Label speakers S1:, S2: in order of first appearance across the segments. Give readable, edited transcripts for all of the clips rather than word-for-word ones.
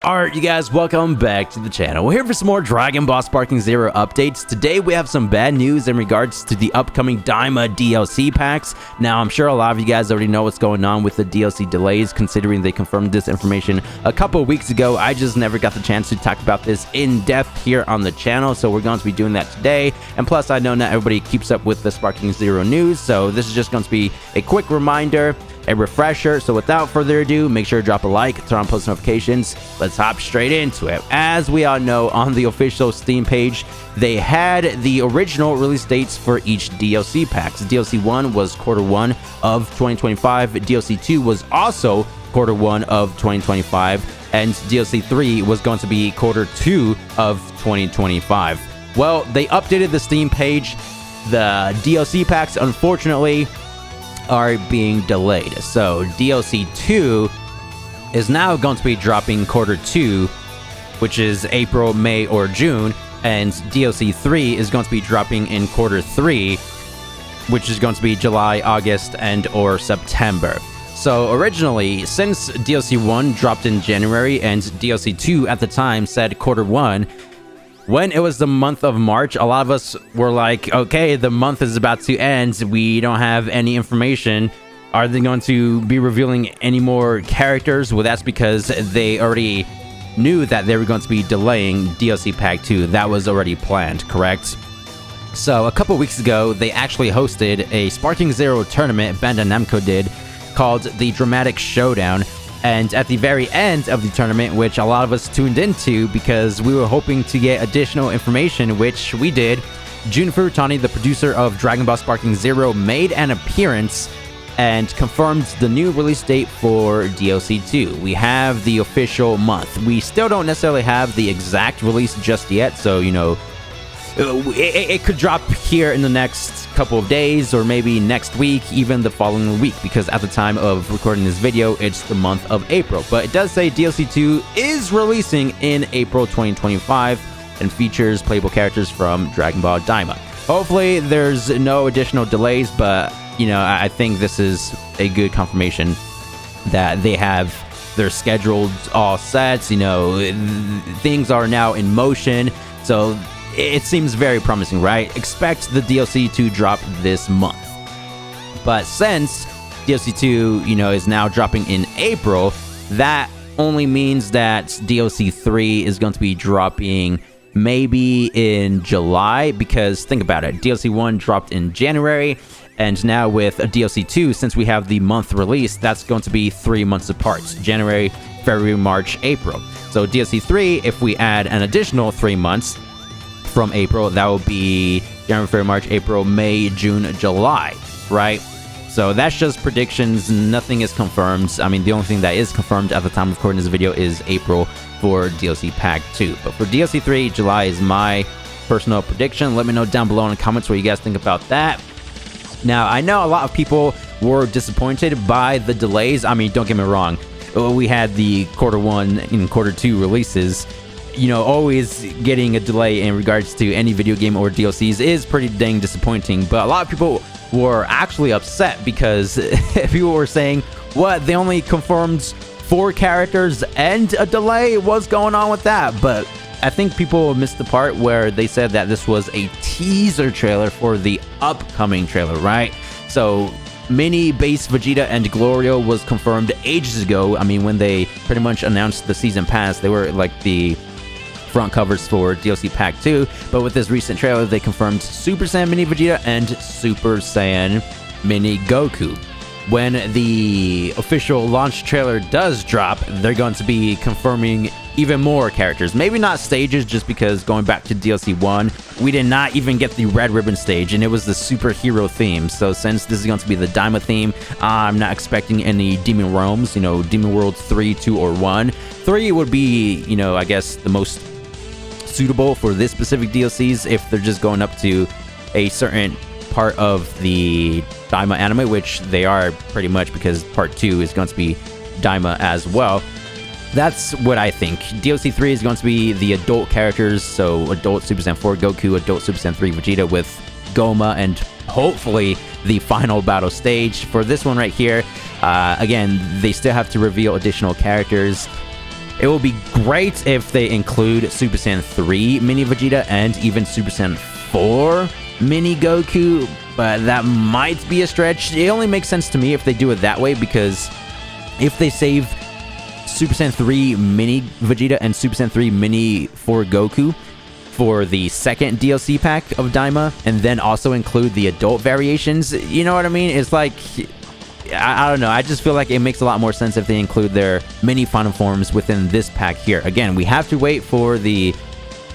S1: Alright, you guys, welcome back to the channel. We're here for some more Dragon Ball Sparking Zero updates. Today we have some bad news in regards to the upcoming Daima DLC packs. Now, I'm sure a lot of you guys already know what's going on with the DLC delays, considering they confirmed this information a couple of weeks ago. I just never got the chance to talk about this in depth here on the channel, so we're going to be doing that today. And plus, I know not everybody keeps up with the Sparking Zero news, so this is just going to be a quick reminder, a refresher. So without further ado, make sure to drop a like, turn on post notifications. Let's hop straight into it. As we all know, on the official Steam page, they had the original release dates for each DLC packs. DLC 1 was Q1 of 2025. DLC 2 was also Q1 of 2025. And DLC 3 was going to be Q2 of 2025. Well, they updated the Steam page. The DLC packs, unfortunately, are being delayed. So DLC 2 is now going to be dropping Q2, which is April, May, or June, and DLC 3 is going to be dropping in Q3, which is going to be July, August, and or September. So originally, since DLC 1 dropped in January and DLC 2 at the time said Q1, when it was the month of March, a lot of us were like, okay, the month is about to end. We don't have any information. Are they going to be revealing any more characters? Well, that's because they already knew that they were going to be delaying DLC Pack 2. That was already planned, correct? So a couple weeks ago, they actually hosted a Sparking Zero tournament, Bandai Namco did, called the Dramatic Showdown. And at the very end of the tournament, which a lot of us tuned into because we were hoping to get additional information, which we did, Jun Furutani, the producer of Dragon Ball Sparking Zero, made an appearance and confirmed the new release date for DLC 2. We have the official month. We still don't necessarily have the exact release just yet, so, you know, it could drop here in the next couple of days, or maybe next week, even the following week, because at the time of recording this video, it's the month of April. But it does say DLC 2 is releasing in April 2025 and features playable characters from Dragon Ball Daima. Hopefully, there's no additional delays, but, you know, I think this is a good confirmation that they have their schedules all set. You know, things are now in motion, so it seems very promising, right? Expect the DLC to drop this month. But since DLC 2, you know, is now dropping in April, that only means that DLC 3 is going to be dropping maybe in July, because think about it, DLC 1 dropped in January, and now with a DLC 2, since we have the month release, that's going to be 3 months apart: January, February, March, April. So DLC 3, if we add an additional 3 months from April, that will be January, February, March, April, May, June, July, right? So that's just predictions. Nothing is confirmed. I mean, the only thing that is confirmed at the time of recording this video is April for DLC Pack 2. But for DLC 3, July is my personal prediction. Let me know down below in the comments what you guys think about that. Now, I know a lot of people were disappointed by the delays. I mean, don't get me wrong. We had the Q1 and Q2 releases. You know, always getting a delay in regards to any video game or DLCs is pretty dang disappointing. But a lot of people were actually upset because people were saying, what, they only confirmed 4 characters and a delay? What's going on with that? But I think people missed the part where they said that this was a teaser trailer for the upcoming trailer, right? So Mini, Base Vegeta, and Glorio was confirmed ages ago. I mean, when they pretty much announced the season pass, they were like the front covers for DLC Pack 2, but with this recent trailer, they confirmed Super Saiyan Mini Vegeta and Super Saiyan Mini Goku. When the official launch trailer does drop, they're going to be confirming even more characters. Maybe not stages, just because going back to DLC 1, we did not even get the Red Ribbon stage, and it was the superhero theme. So since this is going to be the Daima theme, I'm not expecting any Demon Realms, you know, Demon World 3, 2, or 1. 3 would be, you know, I guess the most suitable for this specific DLCs if they're just going up to a certain part of the Daima anime, which they are pretty much, because part 2 is going to be Daima as well. That's what I think. DLC 3 is going to be the adult characters, so adult Super Saiyan 4 Goku, adult Super Saiyan 3 Vegeta with Goma, and hopefully the final battle stage. For this one right here, again, they still have to reveal additional characters. It will be great if they include Super Saiyan 3 Mini Vegeta and even Super Saiyan 4 Mini Goku, but that might be a stretch. It only makes sense to me if they do it that way, because if they save Super Saiyan 3 Mini Vegeta and Super Saiyan 3 Mini 4 Goku for the second DLC pack of Daima, and then also include the adult variations, you know what I mean? It's like, I don't know. I just feel like it makes a lot more sense if they include their mini final forms within this pack here. Again, we have to wait for the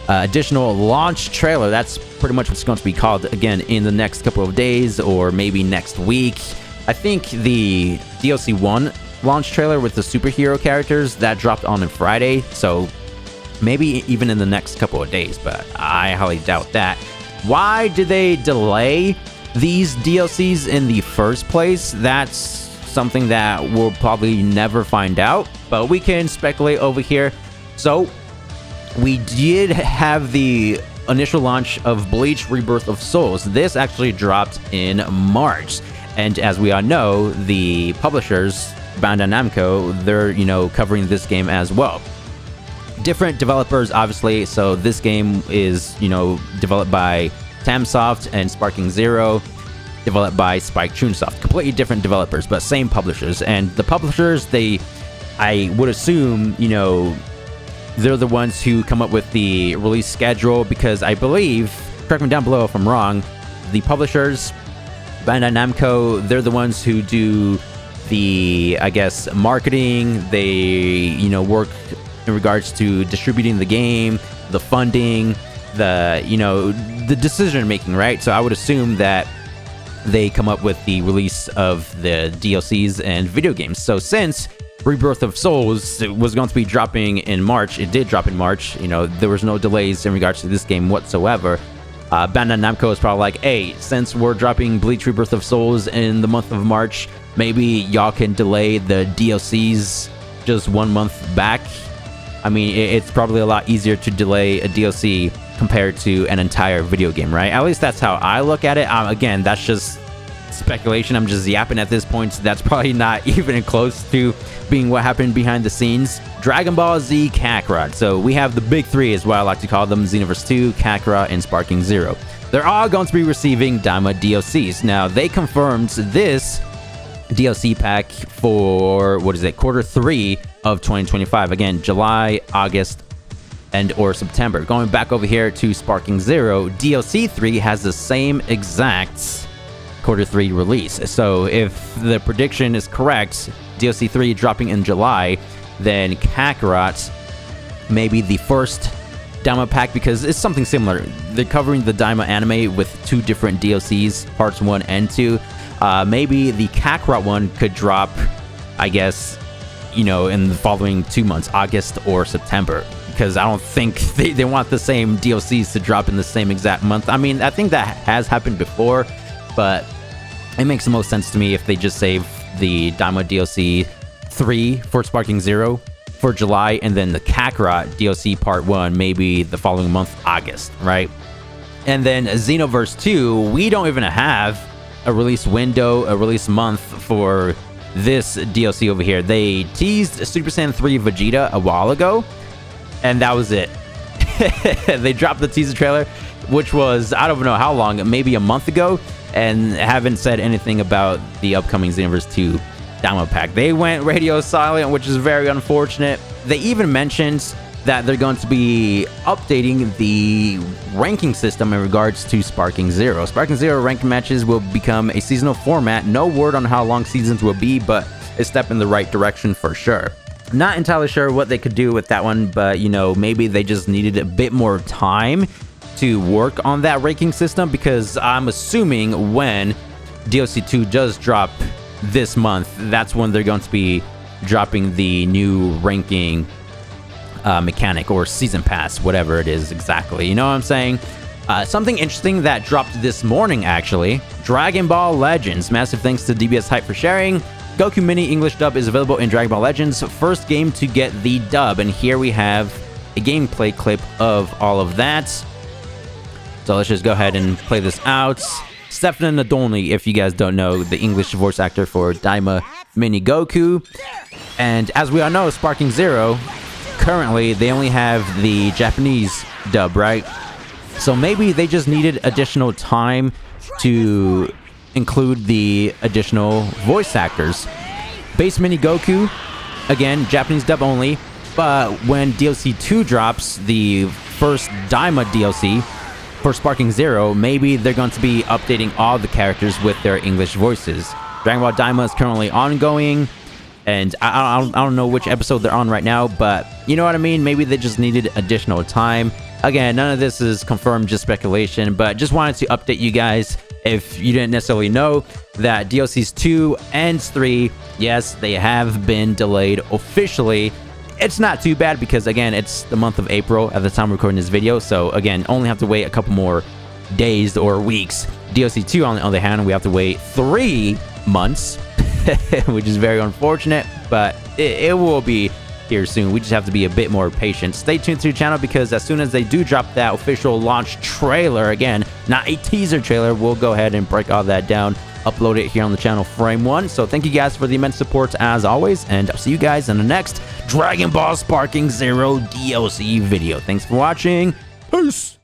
S1: additional launch trailer. That's pretty much what it's going to be called, again, in the next couple of days or maybe next week. I think the DLC 1 launch trailer with the superhero characters, that dropped on a Friday, so maybe even in the next couple of days, but I highly doubt that. Why did they delay these DLCs in the first place? That's something that we'll probably never find out, but we can speculate over here. So we did have the initial launch of Bleach Rebirth of Souls. This actually dropped in March, and as we all know, the publishers, Bandai Namco, they're, you know, covering this game as well. Different developers, obviously, so this game is, you know, developed by Tamsoft and Sparking Zero, developed by Spike Chunsoft. Completely different developers, but same publishers. And the publishers, I would assume, you know, they're the ones who come up with the release schedule, because I believe, correct me down below if I'm wrong, the publishers, Bandai Namco, they're the ones who do the, I guess, marketing. They, you know, work in regards to distributing the game, the funding, the, you know, the decision making, right? So I would assume that they come up with the release of the DLCs and video games. So since Rebirth of Souls was going to be dropping in March, it did drop in March, you know, there was no delays in regards to this game whatsoever. Bandai Namco is probably like, hey, since we're dropping Bleach Rebirth of Souls in the month of March, maybe y'all can delay the DLCs just 1 month back. I mean, it's probably a lot easier to delay a DLC compared to an entire video game, right? At least that's how I look at it. Again, that's just speculation. I'm just yapping at this point. That's probably not even close to being what happened behind the scenes. Dragon Ball Z Kakarot. So we have the big three, is what I like to call them: Xenoverse 2, Kakarot, and Sparking Zero. They're all going to be receiving Daima DLCs. Now, they confirmed this DLC pack for, what is it, Q3 of 2025. Again, July, August, and or September. Going back over here to Sparking Zero, DLC 3 has the same exact Q3 release. So if the prediction is correct, DLC 3 dropping in July, then Kakarot may be the first Daima pack, because it's something similar. They're covering the Daima anime with 2 different DLCs, parts 1 and 2. Maybe the Kakarot one could drop, I guess, you know, in the following 2 months, August or September, because I don't think they want the same DLCs to drop in the same exact month. I mean, I think that has happened before, but it makes the most sense to me if they just save the Daima DLC 3 for Sparking Zero for July, and then the Kakarot DLC Part 1 maybe the following month, August, right? And then Xenoverse 2, we don't even have a release window, a release month for this DLC over here. They teased Super Saiyan 3 Vegeta a while ago, and that was it. They dropped the teaser trailer, which was, I don't know how long, maybe a month ago, and haven't said anything about the upcoming Xenoverse 2 Daima pack. They went radio silent, which is very unfortunate. They even mentioned that they're going to be updating the ranking system in regards to Sparking Zero. Sparking Zero ranked matches will become a seasonal format. No word on how long seasons will be, but a step in the right direction for sure. Not entirely sure what they could do with that one, but, you know, maybe they just needed a bit more time to work on that ranking system, because I'm assuming when DLC 2 does drop this month, that's when they're going to be dropping the new ranking mechanic or season pass, whatever it is exactly. You know what I'm saying? Something interesting that dropped this morning, actually. Dragon Ball Legends. Massive thanks to DBS Hype for sharing. Goku Mini English dub is available in Dragon Ball Legends. First game to get the dub. And here we have a gameplay clip of all of that. So let's just go ahead and play this out. Stefan Nadolny, if you guys don't know, the English voice actor for Daima Mini Goku. And as we all know, Sparking Zero currently they only have the Japanese dub, right? So maybe they just needed additional time to include the additional voice actors. Base Mini Goku, again, Japanese dub only, but when DLC 2 drops, the first Daima DLC for Sparking Zero, maybe they're going to be updating all the characters with their English voices. Dragon Ball Daima is currently ongoing, and I don't know which episode they're on right now, but you know what I mean? Maybe they just needed additional time. Again, none of this is confirmed, just speculation, but just wanted to update you guys if you didn't necessarily know that DLCs 2 and 3, yes, they have been delayed officially. It's not too bad because, again, it's the month of April at the time of recording this video, so again, only have to wait a couple more days or weeks. DLC 2, on the other hand, we have to wait 3 months, which is very unfortunate, but it will be here soon. We just have to be a bit more patient. Stay tuned to the channel because as soon as they do drop that official launch trailer, again, not a teaser trailer, we'll go ahead and break all that down, upload it here on the channel frame one. So thank you guys for the immense support as always, and I'll see you guys in the next Dragon Ball Sparking Zero DLC video. Thanks for watching. Peace.